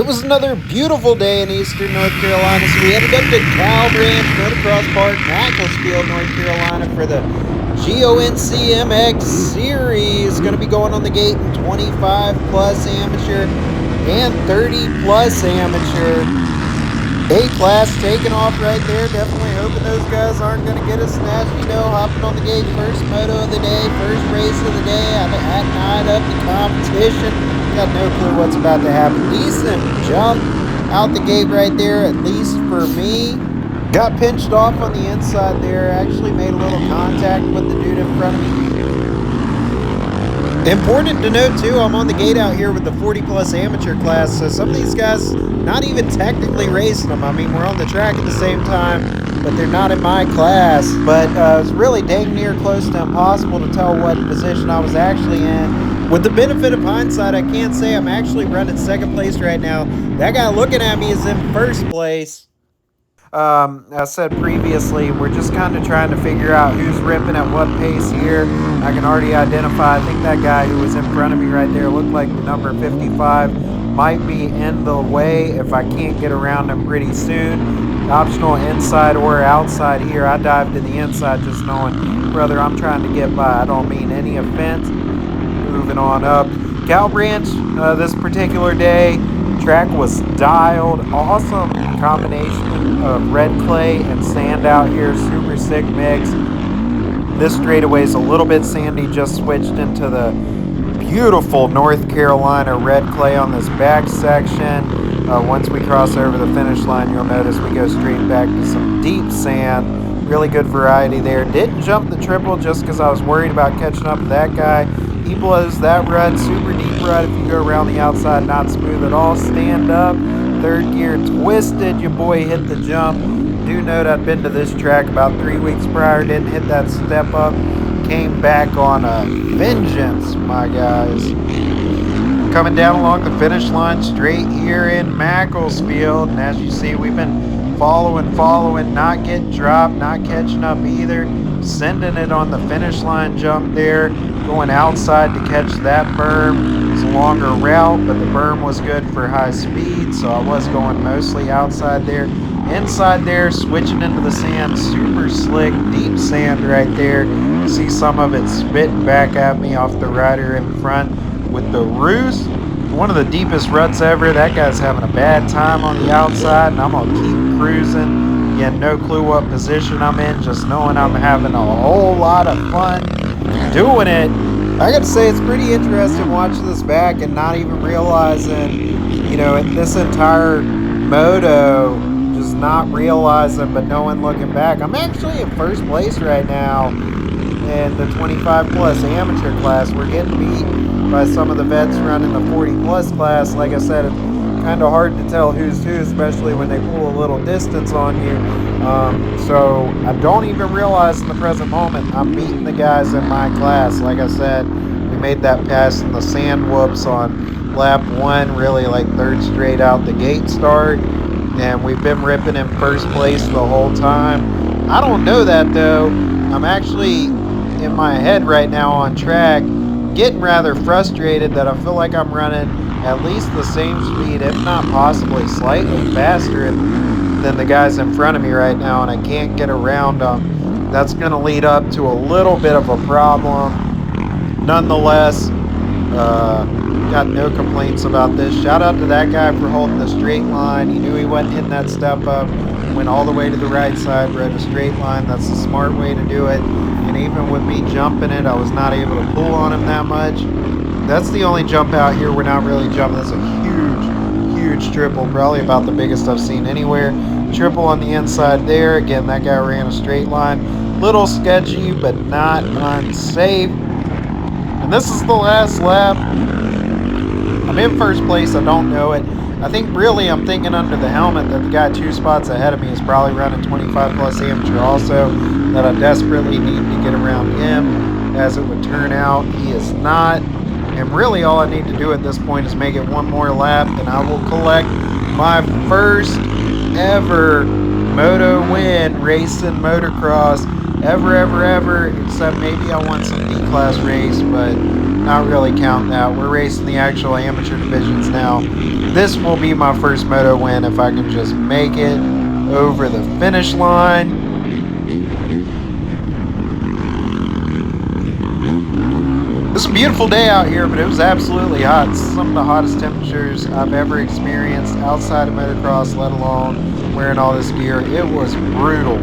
It was another beautiful day in eastern North Carolina, so we headed up to CowBranch Motocross Park, Macclesfield, North Carolina for the NCMX series. Going to be going on the gate in 25 plus amateur and 30 plus amateur. A-class taking off right there. Definitely hoping those guys aren't going to get us nasty. Hopping on the gate, first moto of the day, first race of the day, at night up the competition. Got no clue what's about to happen. Decent jump out the gate right there, at least for me. Got pinched off on the inside there. Actually made a little contact with the dude in front of me. Important to note too, I'm on the gate out here with the 40 plus amateur class, so some of these guys not even technically racing them. I mean, we're on the track at the same time, but they're not in my class. But it was really dang near close to impossible to tell what position I was actually in. With the benefit of hindsight, I can't say I'm actually running second place right now. That guy looking at me is in first place. I said previously, we're just kind of trying to figure out who's ripping at what pace here. I can already identify, I think that guy who was in front of me right there looked like the number 55 might be in the way if I can't get around him pretty soon. Optional inside or outside here. I dived to the inside just knowing, brother, I'm trying to get by. I don't mean any offense. Moving on up. CowBranch, this particular day, track was dialed. Awesome combination of red clay and sand out here. Super sick mix. This straightaway is a little bit sandy. Just switched into the beautiful North Carolina red clay on this back section. Once we cross over the finish line, you'll notice we go straight back to some deep sand. Really good variety there. Didn't jump the triple just because I was worried about catching up to that guy. He blows that rut, super deep rut. If you go around the outside, not smooth at all. Stand up, third gear twisted. Your boy hit the jump. Do note I'd been to this track about 3 weeks prior. Didn't hit that step up. Came back on a vengeance, my guys. Coming down along the finish line straight here in Macclesfield. And as you see, we've been following, not getting dropped, not catching up either. Sending it on the finish line jump there. Going outside to catch that berm. It's a longer route, but the berm was good for high speed, so I was going mostly outside there. Inside there, switching into the sand, super slick, deep sand right there. See some of it spitting back at me off the rider in front with the roost. One of the deepest ruts ever. That guy's having a bad time on the outside, and I'm going to keep cruising. Again, no clue what position I'm in, just knowing I'm having a whole lot of fun doing it. I gotta say, it's pretty interesting watching this back and not even realizing, this entire moto, just not realizing, but knowing looking back, I'm actually in first place right now in the 25 plus amateur class. We're getting beat by some of the vets running the 40 plus class. Like I said, it's kind of hard to tell who's who, especially when they pull a little distance on you. So I don't even realize in the present moment I'm beating the guys in my class. Like I said, we made that pass in the sand whoops on lap 1, really like third straight out the gate start, and we've been ripping in first place the whole time. I don't know that though. I'm actually in my head right now on track, getting rather frustrated that I feel like I'm running at least the same speed, if not possibly slightly faster than the guys in front of me right now, and I can't get around them. That's going to lead up to a little bit of a problem. Nonetheless, got no complaints about this. Shout out to that guy for holding the straight line. He knew he wasn't hitting that step up. Went all the way to the right side, rode a straight line. That's the smart way to do it. And even with me jumping it, I was not able to pull on him that much. That's the only jump out here we're not really jumping. That's a huge triple, probably about the biggest I've seen anywhere. Triple on the inside there. Again, that guy ran a straight line. Little sketchy, but not unsafe. And this is the last lap. I'm in first place. I don't know it. I think really I'm thinking under the helmet that the guy 2 spots ahead of me is probably running 25 plus amateur also, that I desperately need to get around him. As it would turn out, he is not. And really all I need to do at this point is make it one more lap, and I will collect my first ever moto win racing motocross ever, except maybe I won some D-class race, but not really counting that. We're racing the actual amateur divisions now. This will be my first moto win if I can just make it over the finish line. It's a beautiful day out here, but it was absolutely hot. It's some of the hottest temperatures I've ever experienced outside of motocross, let alone wearing all this gear. It was brutal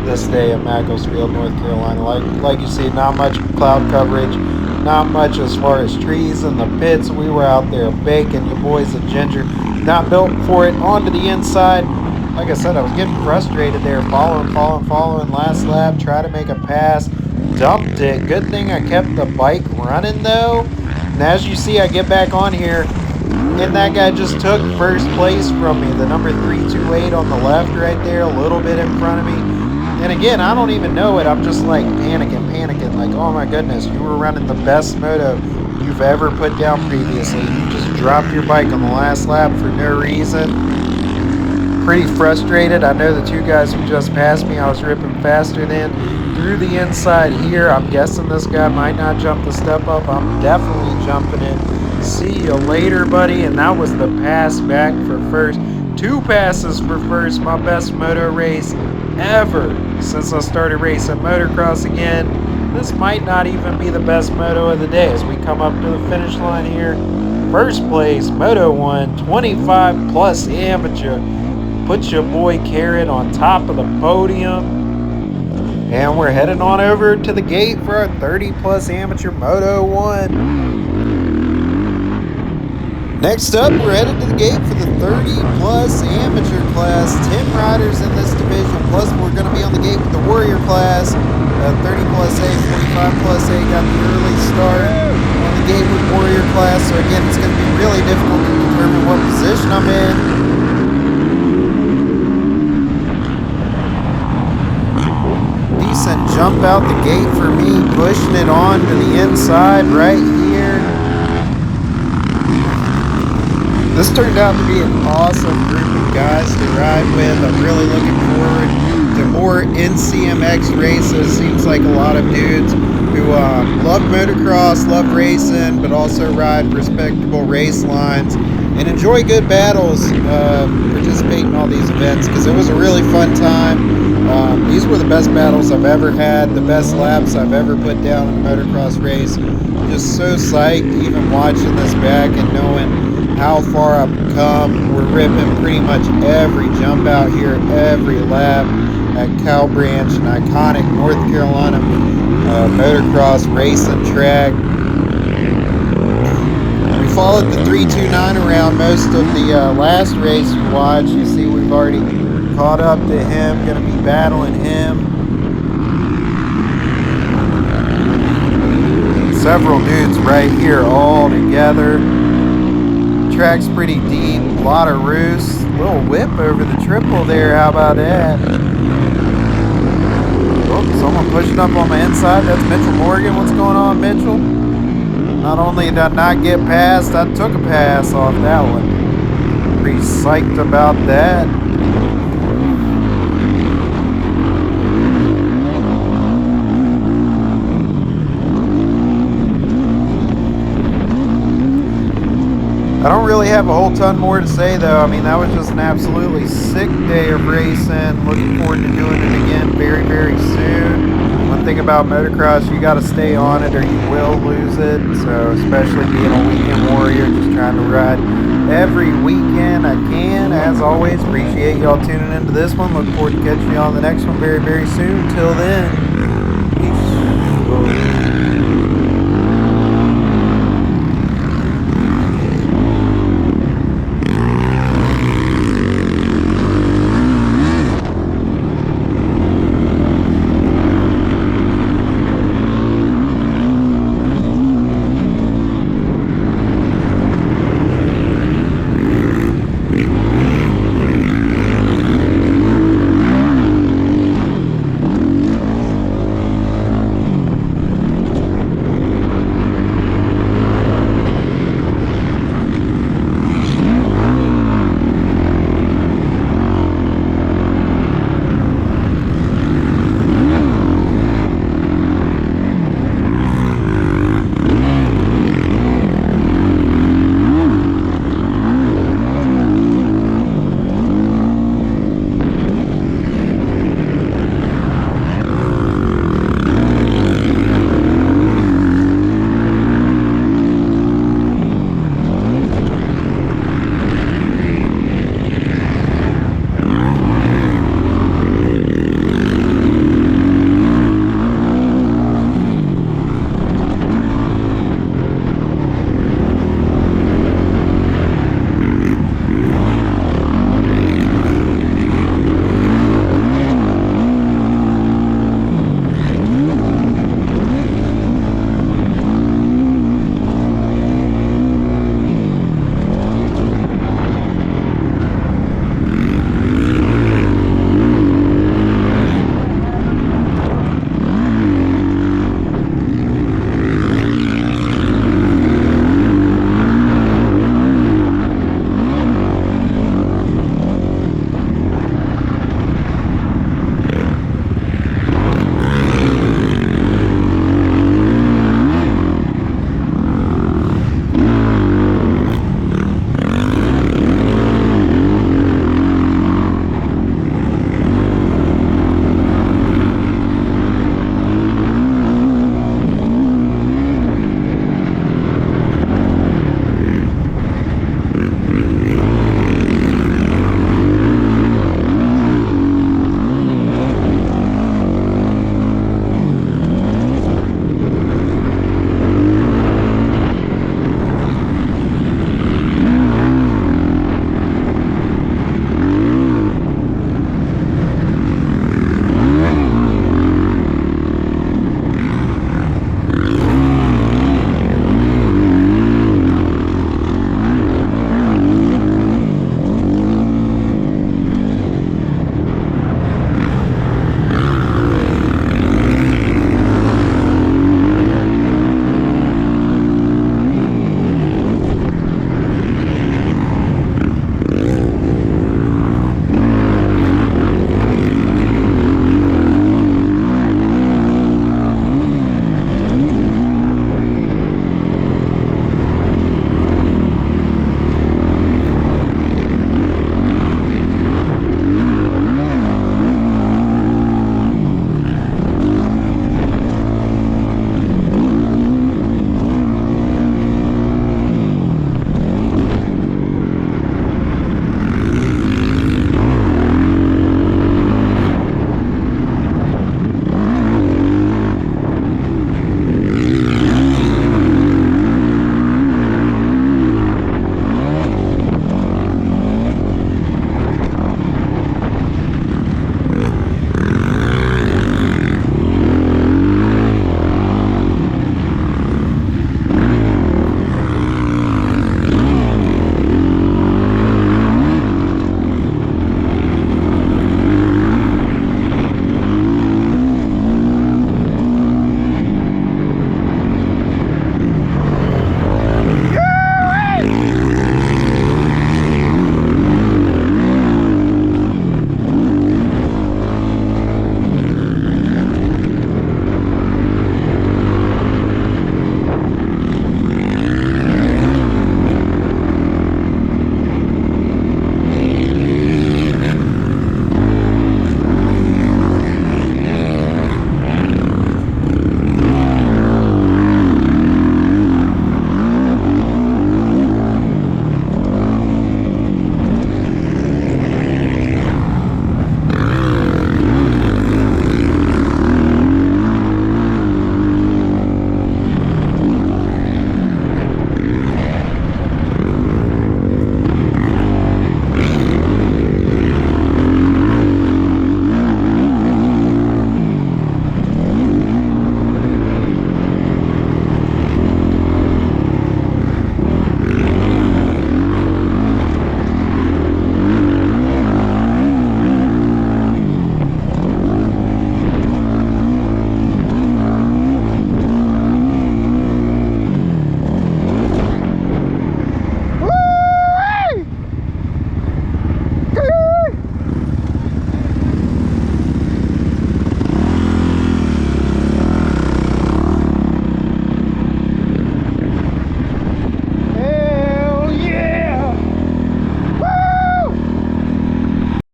this day at Macclesfield, North Carolina. Like you see, not much cloud coverage, not much as far as trees in the pits. We were out there baking. Your boys at Ginger, not built for it. Onto the inside. Like I said, I was getting frustrated there, following. Last lap, try to make a pass. Dumped it. Good thing I kept the bike running though. And as you see, I get back on here, and that guy just took first place from me. The number 328 on the left right there, a little bit in front of me. And again, I don't even know it. I'm just like panicking. Like, oh my goodness, you were running the best moto you've ever put down previously. You just dropped your bike on the last lap for no reason. Pretty frustrated. I know the two guys who just passed me, I was ripping faster than. Through the inside here, I'm guessing this guy might not jump the step up. I'm definitely jumping it. See you later, buddy. And that was the pass back for first. 2 passes for first. My best moto race ever since I started racing motocross again. This might not even be the best moto of the day as we come up to the finish line here. First place, Moto 1, 25 plus amateur. Put your boy Carrot on top of the podium. And we're heading on over to the gate for our 30 plus amateur Moto 1. Next up, we're headed to the gate for the 30 plus amateur class. 10 riders in this division, plus we're going to be on the gate with the Warrior class. 30 plus A, 45 plus A got the early start on the gate with Warrior class. So again, it's going to be really difficult to determine what position I'm in. Decent jump out the gate for me, pushing it on to the inside right here. This turned out to be an awesome group of guys to ride with. I'm really looking forward to more NCMX races. Seems like a lot of dudes who love motocross, love racing, but also ride respectable race lines and enjoy good battles, participate in all these events because it was a really fun time. These were the best battles I've ever had, the best laps I've ever put down in a motocross race. Just so psyched even watching this back and knowing how far I've come. We're ripping pretty much every jump out here, every lap at CowBranch, an iconic North Carolina motocross racing track. We followed the 329 around most of the last race you watched. You see we've already caught up to him, going to be battling him. Several dudes right here all together. Track's pretty deep, a lot of roosts, little whip over the triple there, how about that? Oh, someone pushing up on the inside, that's Mitchell Morgan. What's going on, Mitchell? Not only did I not get past, I took a pass off that one. Pretty psyched about that. I don't really have a whole ton more to say though. I mean, that was just an absolutely sick day of racing. Looking forward to doing it again very, very soon. One thing about motocross, you got to stay on it or you will lose it. So especially being a weekend warrior, just trying to ride every weekend I can. As always, appreciate y'all tuning into this one. Look forward to catching you on the next one very, very soon. Till then.